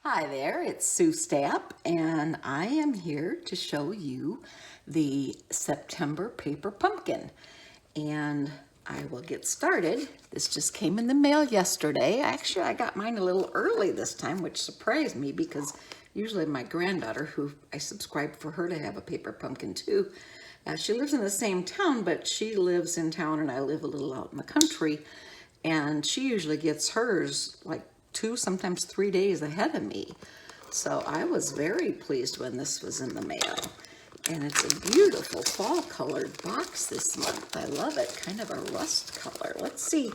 Hi there, it's Sue Stapp, and I am here to show you the September paper pumpkin. And I will get started. This just came in the mail yesterday. Actually, I got mine a little early this time, which surprised me because usually my granddaughter, who I subscribed for her to have a paper pumpkin too, she lives in the same town, but she lives in town and I live a little out in the country. And she usually gets hers like 2, sometimes 3 days ahead of me. So I was very pleased when this was in the mail. And it's a beautiful fall colored box this month. I love it, kind of a rust color. Let's see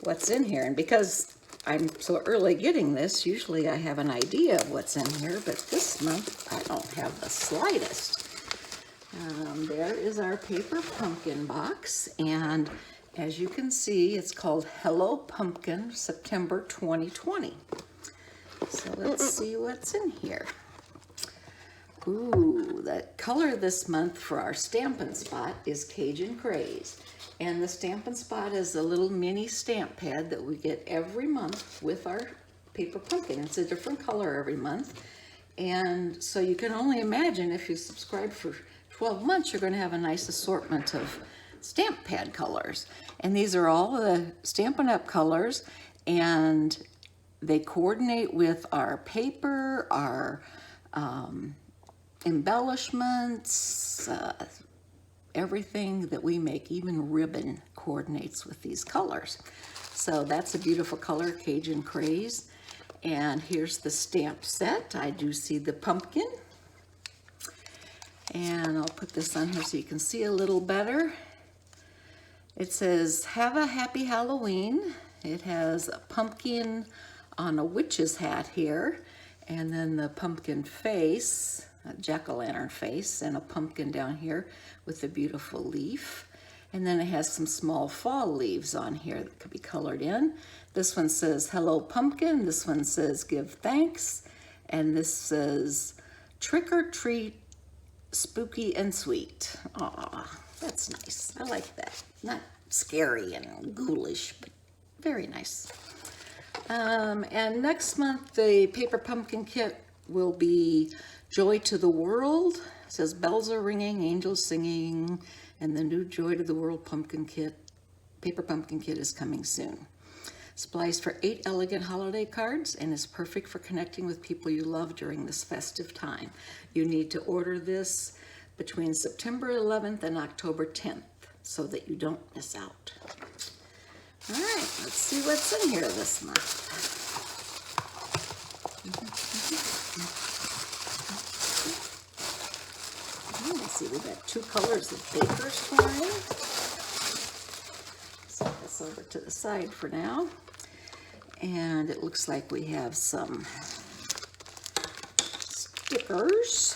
what's in here. And because I'm so early getting this, usually I have an idea of what's in here, but this month I don't have the slightest. There is our paper pumpkin box, and as you can see, it's called Hello Pumpkin September 2020. So let's see what's in here. Ooh, the color this month for our Stampin' Spot is Cajun Craze. And the Stampin' Spot is a little mini stamp pad that we get every month with our paper pumpkin. It's a different color every month. And so you can only imagine if you subscribe for 12 months, you're going to have a nice assortment of stamp pad colors. And these are all the Stampin' Up colors, and they coordinate with our paper, our embellishments, everything that we make, even ribbon coordinates with these colors. So that's a beautiful color, Cajun Craze. And here's the stamp set. I do see the pumpkin. And I'll put this on here so you can see a little better. It says, "Have a happy Halloween." It has a pumpkin on a witch's hat here, and then the pumpkin face, a jack-o'-lantern face, and a pumpkin down here with a beautiful leaf. And then it has some small fall leaves on here that could be colored in. This one says, "Hello Pumpkin." This one says, "Give thanks." And this says, "Trick or treat, spooky and sweet." Aw, that's nice. I like that. Not scary and ghoulish, but very nice. And next month, the paper pumpkin kit will be Joy to the World. It says, "Bells are ringing, angels singing," and the new Joy to the World pumpkin kit, paper pumpkin kit, is coming soon. Supplies for 8 elegant holiday cards and is perfect for connecting with people you love during this festive time. You need to order this between September 11th and October 10th so that you don't miss out. All right, let's see what's in here this month. Let's see, we've got 2 colors of baker's twine. Set this over to the side for now. And it looks like we have some stickers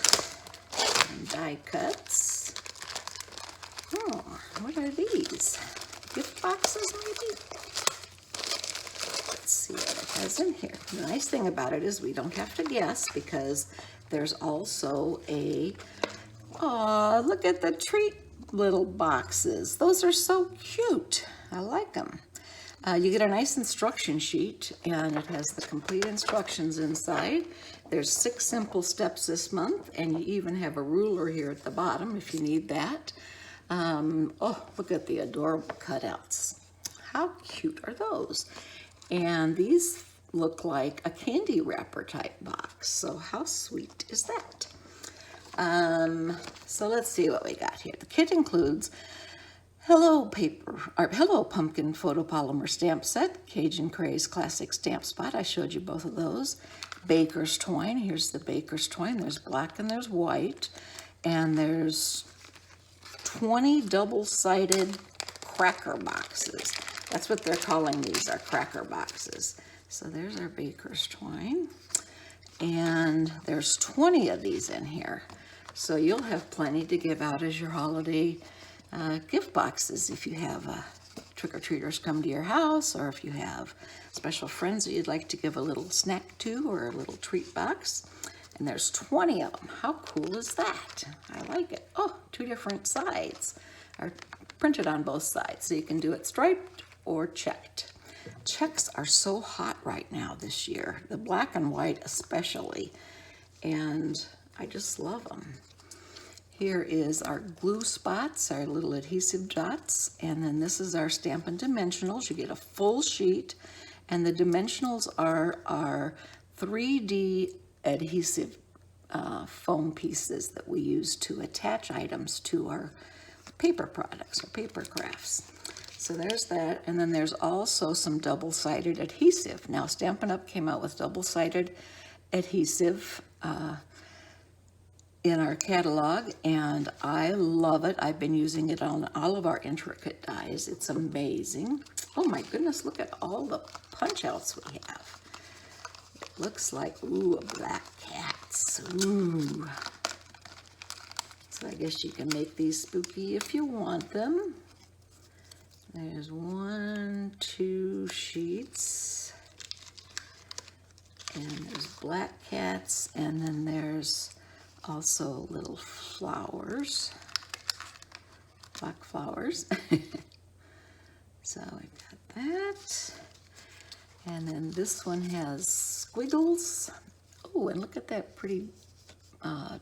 and die cuts. Oh, what are these? Gift boxes, maybe? Let's see what it has in here. The nice thing about it is we don't have to guess because there's also a, oh, look at the treat little boxes. Those are so cute. I like them. You get a nice instruction sheet, and it has the complete instructions inside. There's 6 simple steps this month, and you even have a ruler here at the bottom if you need that. Oh, look at the adorable cutouts. How cute are those? And these look like a candy wrapper type box. So how sweet is that? So let's see what we got here. The kit includes Hello Pumpkin Photopolymer Stamp Set, Cajun Craze Classic Stamp Spot. I showed you both of those. Baker's Twine. Here's the Baker's Twine. There's black and there's white. And there's 20 double-sided cracker boxes. That's what they're calling these, are cracker boxes. So there's our Baker's Twine. And there's 20 of these in here. So you'll have plenty to give out as your holiday gift boxes if you have trick-or-treaters come to your house, or if you have special friends that you'd like to give a little snack to or a little treat box. And there's 20 of them. How cool is that? I like it. Oh, 2 different sides are printed on both sides, so you can do it striped or checked. Checks are so hot right now this year, the black and white especially, and I just love them. Here is our glue spots, our little adhesive dots, and then this is our Stampin' Dimensionals. You get a full sheet, and the dimensionals are our 3D adhesive foam pieces that we use to attach items to our paper products or paper crafts. So there's that, and then there's also some double-sided adhesive. Now Stampin' Up! Came out with double-sided adhesive in our catalog, and I love it. I've been using it on all of our intricate dies. It's amazing. Oh my goodness, look at all the punch outs we have. It looks like, ooh, a black cats, ooh. So I guess you can make these spooky if you want them. There's 1, 2 sheets, and there's black cats, and then there's also little flowers, black flowers. So we've got that. And then this one has squiggles. Oh, and look at that pretty, I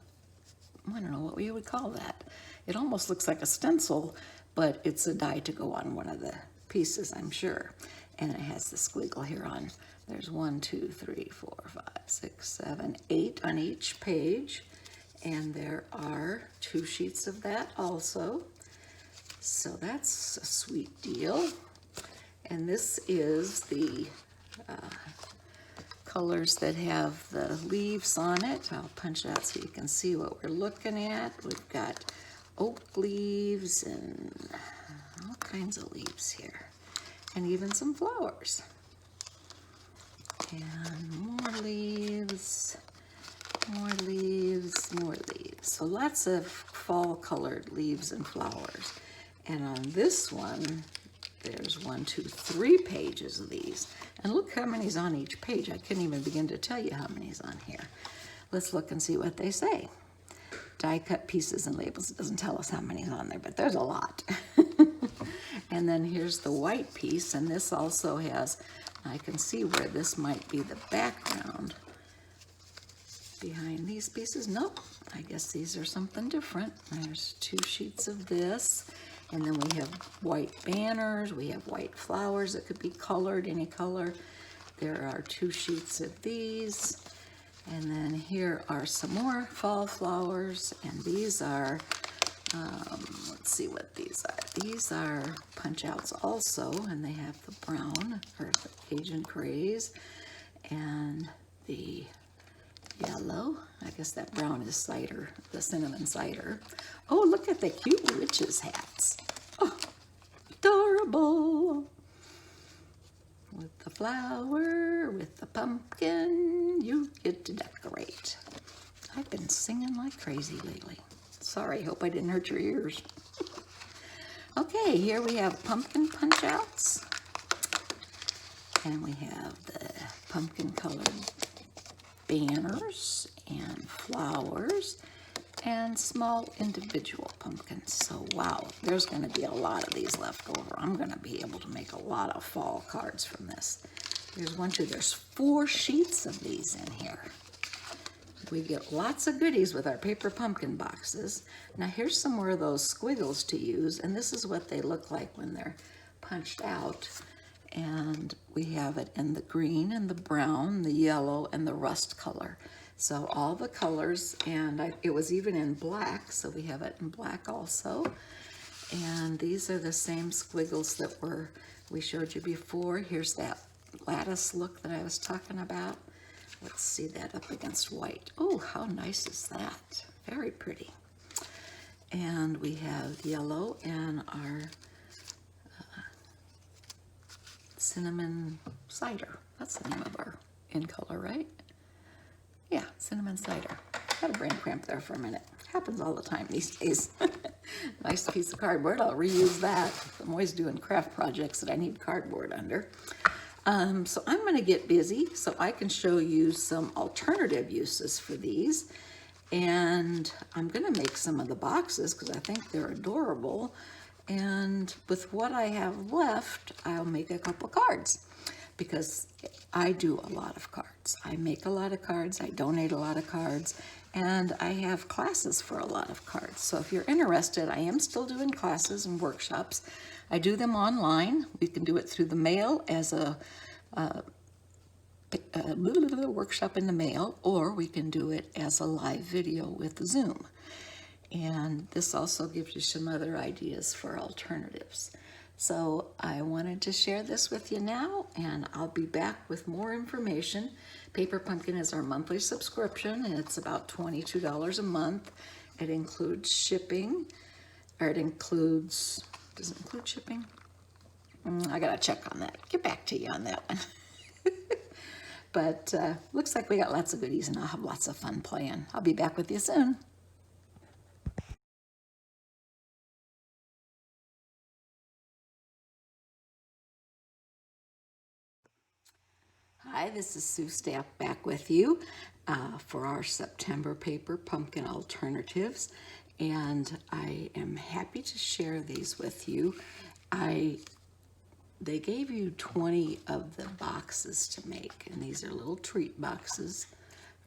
don't know what you would call that. It almost looks like a stencil, but it's a die to go on one of the pieces, I'm sure. And it has the squiggle here on. There's 1, 2, 3, 4, 5, 6, 7, 8 on each page. And there are 2 sheets of that also. So that's a sweet deal. And this is the colors that have the leaves on it. I'll punch it out so you can see what we're looking at. We've got oak leaves and all kinds of leaves here. And even some flowers. And more leaves. More leaves, more leaves. So lots of fall colored leaves and flowers. And on this one, there's 1, 2, 3 pages of these. And look how many's on each page. I couldn't even begin to tell you how many's on here. Let's look and see what they say. Die cut pieces and labels. It doesn't tell us how many's on there, but there's a lot. And then here's the white piece, and this also has, I can see where this might be the background. Behind these pieces, nope, I guess these are something different. There's 2 sheets of this, and then we have white banners, we have white flowers that could be colored, any color. There are 2 sheets of these, and then here are some more fall flowers, and these are, let's see what these are. These are punch outs also, and they have the brown, or the Cajun craze, and the yellow. I guess that brown is cider, the cinnamon cider. Oh, look at the cute witches' hats. Oh, adorable. With the flower, with the pumpkin, you get to decorate. I've been singing like crazy lately. Sorry, hope I didn't hurt your ears. Okay, here we have pumpkin punch outs. And we have the pumpkin colored banners and flowers and small individual pumpkins. So wow, there's going to be a lot of these left over. I'm going to be able to make a lot of fall cards from this. There's 1, 2, there's 4 sheets of these in here. We get lots of goodies with our paper pumpkin boxes. Now here's some more of those squiggles to use, and this is what they look like when they're punched out. And we have it in the green and the brown, the yellow, and the rust color. So all the colors, and it was even in black, so we have it in black also. And these are the same squiggles that we showed you before. Here's that lattice look that I was talking about. Let's see that up against white. Oh, how nice is that? Very pretty. And we have yellow and our cinnamon cider. That's the name of our in color, right? Yeah, cinnamon cider. Had a brain cramp there for a minute. Happens all the time these days. Nice piece of cardboard. I'll reuse that. I'm always doing craft projects that I need cardboard under. So I'm going to get busy so I can show you some alternative uses for these. And I'm going to make some of the boxes because I think they're adorable. And with what I have left, I'll make a couple cards because I do a lot of cards. I make a lot of cards, I donate a lot of cards, and I have classes for a lot of cards. So if you're interested, I am still doing classes and workshops. I do them online. We can do it through the mail as a workshop in the mail, or we can do it as a live video with Zoom. And this also gives you some other ideas for alternatives. So I wanted to share this with you now, and I'll be back with more information. Paper Pumpkin is our monthly subscription, and it's about $22 a month. It includes shipping, or it includes, does it include shipping? I gotta check on that. Get back to you on that one. But looks like we got lots of goodies, and I'll have lots of fun playing. I'll be back with you soon. Hi, this is Sue Stapp back with you for our September Paper Pumpkin Alternatives, and I am happy to share these with you. They gave you 20 of the boxes to make, and these are little treat boxes,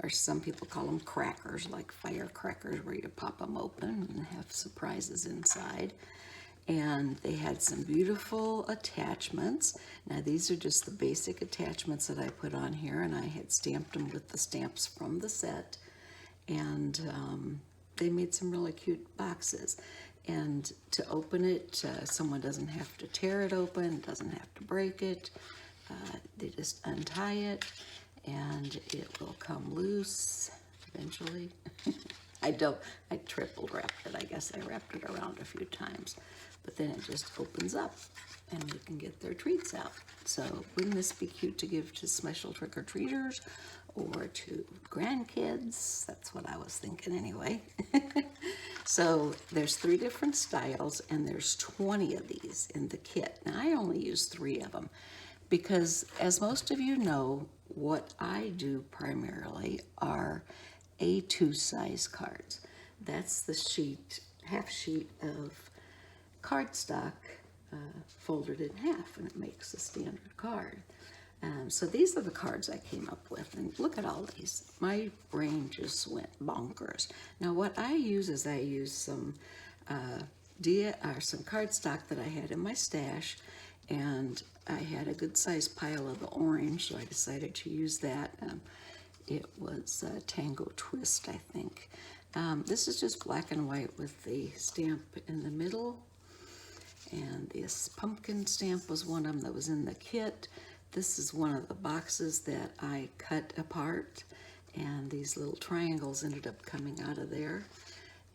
or some people call them crackers, like firecrackers, where you pop them open and have surprises inside. And they had some beautiful attachments. Now these are just the basic attachments that I put on here, and I had stamped them with the stamps from the set, and they made some really cute boxes. And to open it, someone doesn't have to tear it open, doesn't have to break it. They just untie it, and it will come loose eventually. I triple wrapped it. I guess I wrapped it around a few times. But then it just opens up, and we can get their treats out. So wouldn't this be cute to give to special trick-or-treaters or to grandkids? That's what I was thinking anyway. So there's 3 different styles, and there's 20 of these in the kit. Now I only use 3 of them because, as most of you know, what I do primarily are A2 size cards. That's the sheet, half sheet of cardstock folded in half, and it makes a standard card. So these are the cards I came up with, and look at all these. My brain just went bonkers. Now what I use is I use some some cardstock that I had in my stash, and I had a good sized pile of the orange, so I decided to use that. It was Tango Twist, I think. This is just black and white with the stamp in the middle. And this pumpkin stamp was one of them that was in the kit. This is one of the boxes that I cut apart, and these little triangles ended up coming out of there.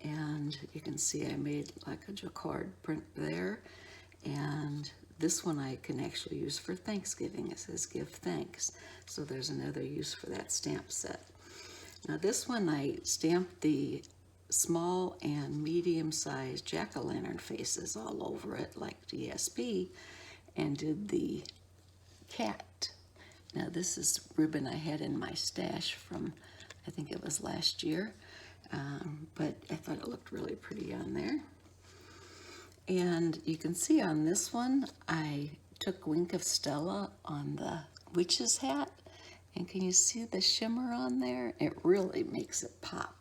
And you can see I made like a jacquard print there. And this one I can actually use for Thanksgiving. It says give thanks. So there's another use for that stamp set. Now this one I stamped the small and medium-sized jack-o'-lantern faces all over it like DSP, and did the cat. Now this is ribbon I had in my stash from, I think it was last year, but I thought it looked really pretty on there. And you can see on this one, I took Wink of Stella on the witch's hat, and can you see the shimmer on there? It really makes it pop.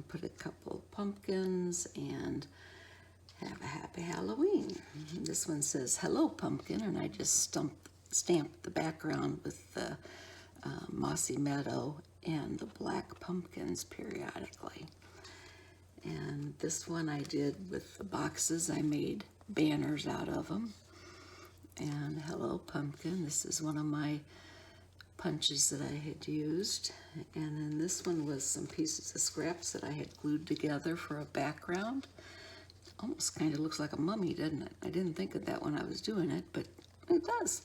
Put a couple of pumpkins and have a happy Halloween. This one says hello pumpkin, and I just stamped the background with the mossy meadow and the black pumpkins periodically. And this one I did with the boxes. I made banners out of them. And hello pumpkin, this is one of my punches that I had used. And then this one was some pieces of scraps that I had glued together for a background. Almost kind of looks like a mummy, doesn't it? I didn't think of that when I was doing it, but it does.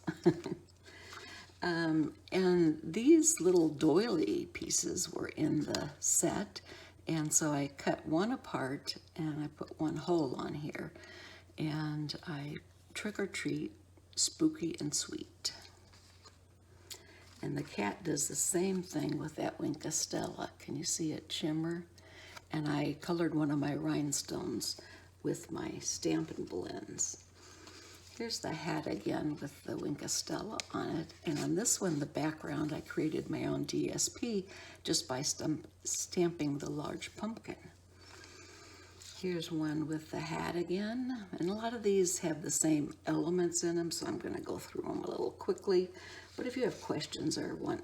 And these little doily pieces were in the set, and so I cut one apart and I put one hole on here, and I trick or treat, spooky and sweet. And the cat does the same thing with that Wink of Stella. Can you see it shimmer? And I colored one of my rhinestones with my Stampin' blends. Here's the hat again with the Wink Stella on it. And on this one, the background, I created my own DSP just by stamping the large pumpkin. Here's one with the hat again. And a lot of these have the same elements in them, so I'm going to go through them a little quickly. But if you have questions or want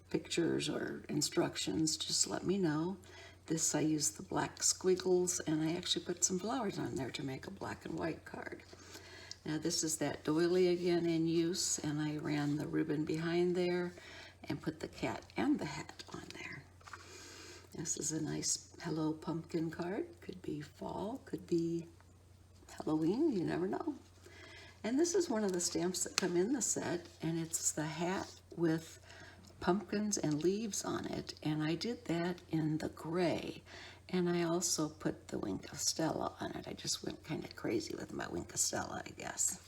pictures or instructions, just let me know. This, I used the black squiggles, and I actually put some flowers on there to make a black and white card. Now this is that doily again in use, and I ran the ribbon behind there and put the cat and the hat on there. This is a nice Hello Pumpkin card. Could be fall, could be Halloween, you never know. And this is one of the stamps that come in the set, and it's the hat with pumpkins and leaves on it, and I did that in the gray. And I also put the Wink Stella on it. I just went kind of crazy with my Wink Stella, I guess.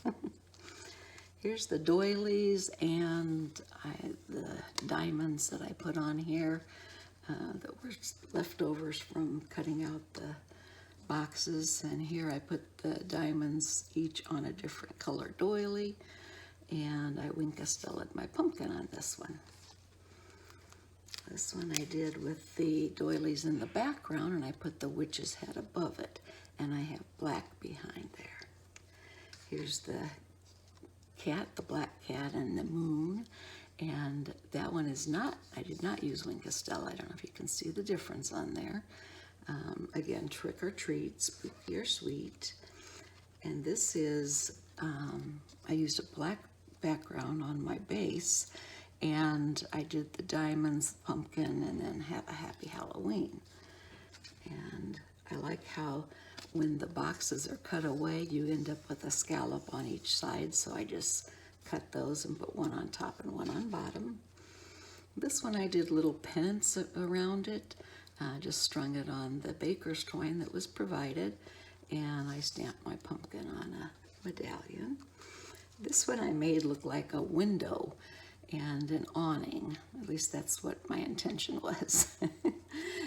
Here's the doilies and the diamonds that I put on here that were leftovers from cutting out the boxes. And here I put the diamonds each on a different color doily. And I Wink Stella'd my pumpkin on this one. This one I did with the doilies in the background, and I put the witch's hat above it, and I have black behind there. Here's the cat, the black cat, and the moon, and that one is not, I did not use Wink Stella. I don't know if you can see the difference on there. Again, Trick or Treat, Spooky or Sweet, and this is, I used a black background on my base, and I did the diamonds, pumpkin, and then Have a Happy Halloween. And I like how when the boxes are cut away, you end up with a scallop on each side, so I just cut those and put one on top and one on bottom. This one I did little pennants around it, just strung it on the baker's twine that was provided, and I stamped my pumpkin on a medallion. This one I made look like a window and an awning. At least that's what my intention was.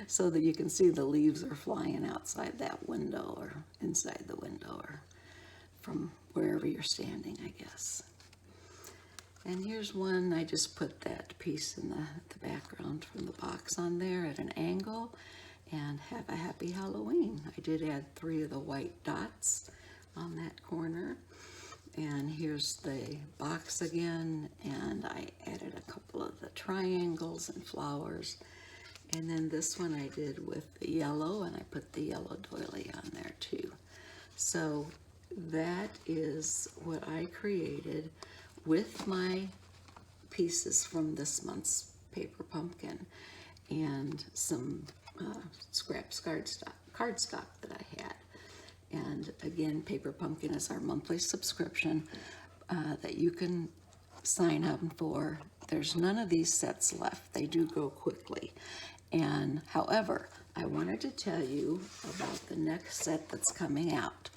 So that you can see the leaves are flying outside that window or inside the window or from wherever you're standing, I guess. And here's one, I just put that piece in the background from the box on there at an angle, and Have a Happy Halloween. I did add 3 of the white dots on that corner. And here's the box again, and I added a couple of the triangles and flowers. And then this one I did with the yellow, and I put the yellow doily on there too. So that is what I created with my pieces from this month's paper pumpkin and some scraps cardstock that I had. And again, Paper Pumpkin is our monthly subscription that you can sign up for. There's none of these sets left. They do go quickly. And however, I wanted to tell you about the next set that's coming out.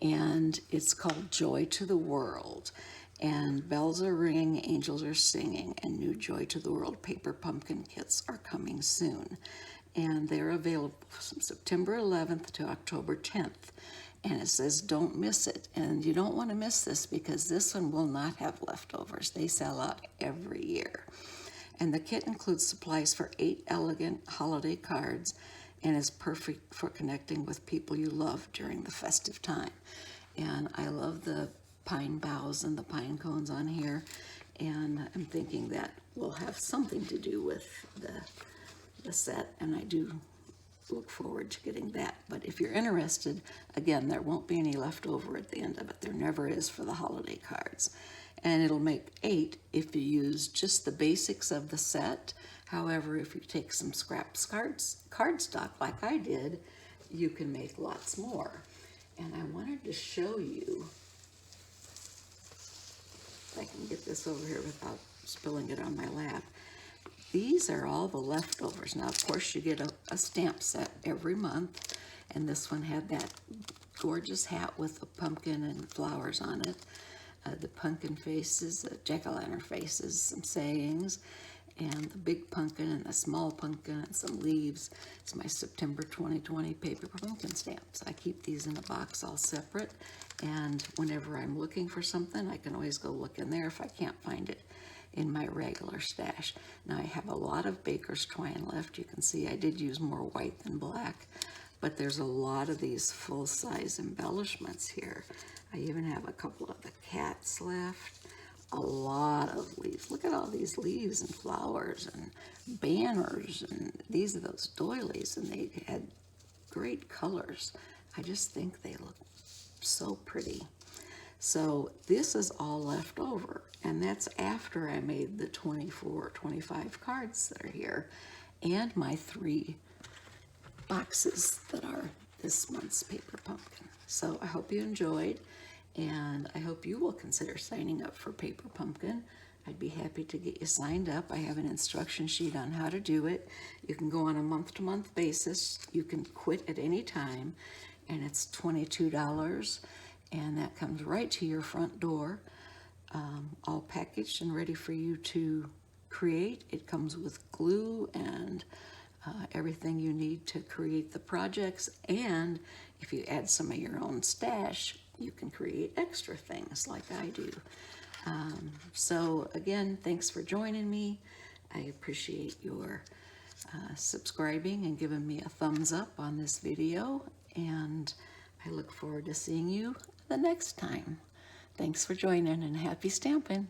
And it's called Joy to the World. And bells are ringing, angels are singing, and new Joy to the World paper pumpkin kits are coming soon. And they're available from September 11th to October 10th. And it says don't miss it. And you don't want to miss this because this one will not have leftovers. They sell out every year. And the kit includes supplies for 8 elegant holiday cards and is perfect for connecting with people you love during the festive time. And I love the pine boughs and the pine cones on here. And I'm thinking that will have something to do with the set, and I do look forward to getting that. But if you're interested, again, there won't be any left over at the end of it. There never is for the holiday cards. And it'll make 8 if you use just the basics of the set. However, if you take some scraps cardstock like I did, you can make lots more. And I wanted to show you, if I can get this over here without spilling it on my lap. These are all the leftovers. Now, of course, you get a stamp set every month, and this one had that gorgeous hat with the pumpkin and flowers on it, the pumpkin faces, jack-o'-lantern faces, some sayings, and the big pumpkin and the small pumpkin and some leaves. It's my September 2020 paper pumpkin stamps. I keep these in a box all separate, and whenever I'm looking for something, I can always go look in there if I can't find it in my regular stash. Now I have a lot of baker's twine left. You can see I did use more white than black, but there's a lot of these full-size embellishments here. I even have a couple of the cats left. A lot of leaves. Look at all these leaves and flowers and banners, and these are those doilies, and they had great colors. I just think they look so pretty. So this is all left over, and that's after I made the 24, 25 cards that are here, and my 3 boxes that are this month's paper pumpkin. So I hope you enjoyed, and I hope you will consider signing up for Paper Pumpkin. I'd be happy to get you signed up. I have an instruction sheet on how to do it. You can go on a month-to-month basis. You can quit at any time, and it's $22, and that comes right to your front door, all packaged and ready for you to create. It comes with glue and everything you need to create the projects, and if you add some of your own stash, you can create extra things like I do. So again, thanks for joining me. I appreciate your subscribing and giving me a thumbs up on this video, and I look forward to seeing you the next time. Thanks for joining, and happy stamping.